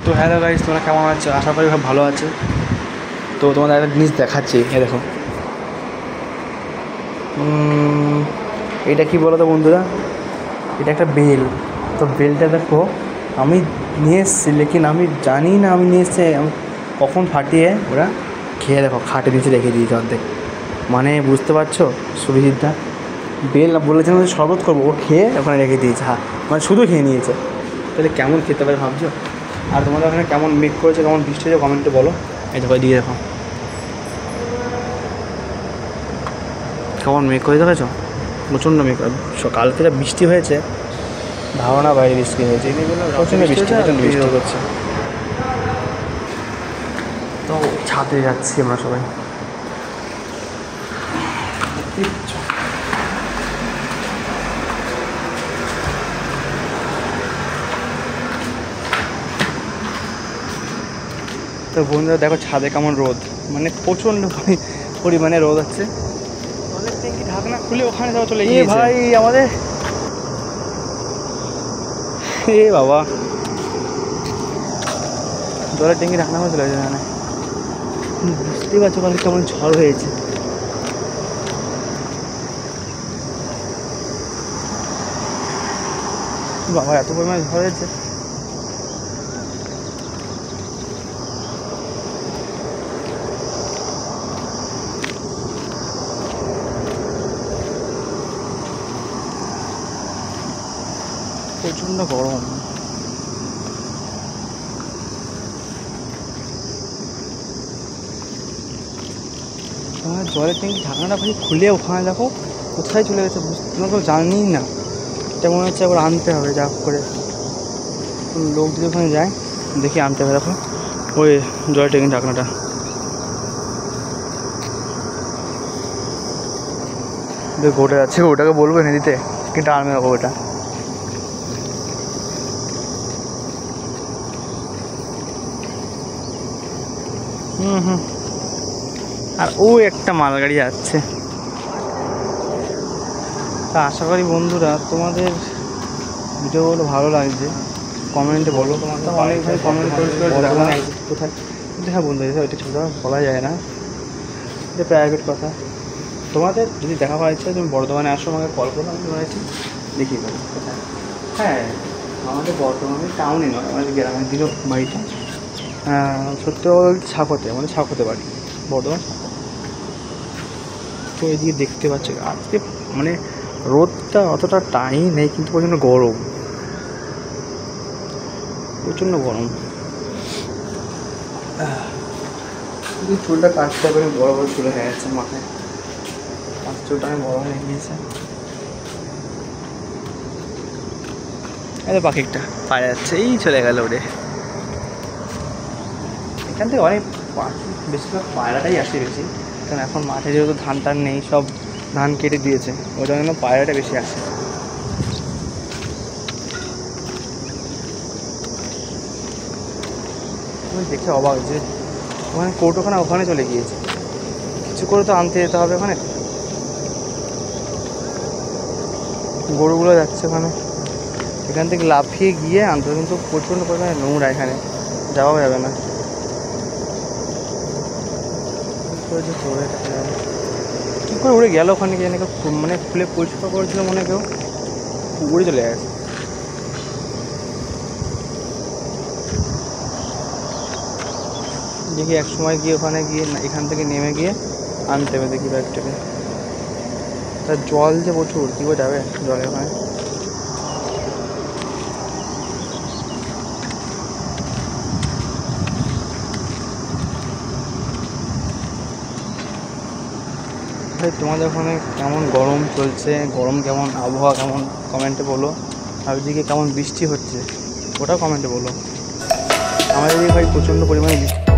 তো hello guys, তোমরা কেমন আছো? আশা করি খুব ভালো আছে। তো তোমাদের একটা জিনিস দেখাচ্ছি, এই দেখো। এটা কি বলো তো বন্ধুরা, এটা একটা বেল। তো বেলটা দেখো আমি নিয়ে এসেছি, লেকিন আমি জানি না আমি নিয়ে এসেছি আমি কখন ফাটিয়ে ওরা খেয়ে দেখো খাটে নিচে রেখে দিয়েছে অর্ধেক। মানে বুঝতে পারছো সুবিজিৎদা, বেল বলেছেন যে শরবত করবো, ও খেয়ে ওখানে রেখে দিয়েছে। হ্যাঁ, মানে শুধু খেয়ে নিয়েছে। তাহলে কেমন খেতে পারে ভাবছো? আর তোমাদের ওখানে কেমন মেঘ করেছে, কেমন বৃষ্টি হয়েছে কমেন্টে বলো। এই দেখো দিয়ে দেখো কেমন মেঘ করে দেখেছো, প্রচণ্ড মেঘ। কালকে যা বৃষ্টি হয়েছে ধারণা বাইরে বৃষ্টি হয়েছে, প্রচণ্ড বৃষ্টি হচ্ছে। তো ছাদে যাচ্ছি আমরা সবাই। তো বন্ধুরা দেখো ছাদে কেমন রোদ, মানে প্রচণ্ড পরিমাণে রোদ হচ্ছে। জলের ট্যাঙ্কি ঢাকনা খুলে ওখানে যাওয়া চলে গিয়ে ভাই আমাদের, এ বাবা জলের ট্যাঙ্কি ঢাকনা করে চলে গেছে এখানে। বুঝতেই পারছো কালকে কেমন ঝড় হয়েছে। বাবা এত পরিমাণে ঝড় হয়েছে। প্রচণ্ড গরম। জলের ট্যাঙ্কি ঢাকনাটা ভাই খুলে ওখানে দেখো কোথায় চলে গেছে, তোমরা কেউ জানিই না। এটা মনে হচ্ছে একবার আনতে হবে, যা করে লোক যদি ওখানে যায় দেখি আনতে হবে। দেখো ওই জলের ট্যাঙ্কি ঢাকনাটা দেখ ওটা আছে, ওটাকে বলবো এনে দিতে, কিন্তু আনবে দেখো ওটা। আর ও একটা মালগাড়ি যাচ্ছে। তা আশা করি বন্ধুরা তোমাদের ভিডিওগুলো ভালো লাগছে, কমেন্টে বলো। তোমার তো অনেক ভাই কমেন্ট করেছিল কোথায়, কিন্তু হ্যাঁ বন্ধু ওইটা ছোটো বলা যায় না, এটা প্রাইভেট কথা। তোমাদের যদি দেখা পাওয়া ইচ্ছা তুমি বর্ধমানে আসো, আমাকে কল করো, আমি তোমার এসে দেখিয়ে দেবো কোথায়। হ্যাঁ আমাদের বর্ধমানে টাউনে নয়, আমাদের গ্রামের দিকেও বাড়িটা। সত্যি বলতে ছাকতে, আমাদের ছাকতে বাড়ি, বর্ধমান। তো এদিকে দেখতে পাচ্ছি আজকে মানে রোদটা অতটা টাইম নেই, কিন্তু প্রচণ্ড গরম, প্রচণ্ড গরম। চুলটা কাটতে হবে, বড় বড় চুল হয়ে যাচ্ছে মাথায়, চুলটা আমি বড় হয়ে গিয়েছে। এই পাখিটা পায়ে যাচ্ছে, এই চলে গেল ওরে। এখান থেকে অনেক পাখি, বেশিরভাগ পায়রাটাই আসে বেশি, কারণ এখন মাঠে যেহেতু ধান টান নেই, সব ধান কেটে দিয়েছে, ওই জন্য পায়রাটা বেশি আসে। আমি দেখে অবাক যে ওখানে কৌটোখানা ওখানে চলে গিয়েছে, কিছু করে তো আনতে যেতে হবে ওখানে। গরুগুলো যাচ্ছে ওখানে, এখান থেকে লাফিয়ে গিয়ে আনতে হবে, কিন্তু প্রচণ্ড পরিমাণে নোংরা, এখানে যাওয়া যাবে না। কী করে উড়ে গেল ওখানে গিয়ে, মানে খুলে পরিষ্কার করেছিল মনে কেউ, উড়ে চলে গেছে। দেখি এক সময় গিয়ে ওখানে গিয়ে এখান থেকে নেমে গিয়ে আনতে হবে দেখি ব্যাগটাকে। তার জল যে প্রচুর, কী করে যাবে জলে ওখানে। ভাই তোমাদের ওখানে কেমন গরম চলছে, গরম কেমন, আবহাওয়া কেমন কমেন্টে বলো। আর ওইদিকে কেমন বৃষ্টি হচ্ছে ওটাও কমেন্টে বলো। আমাদের এদিকে ভাই প্রচণ্ড পরিমাণে বৃষ্টি।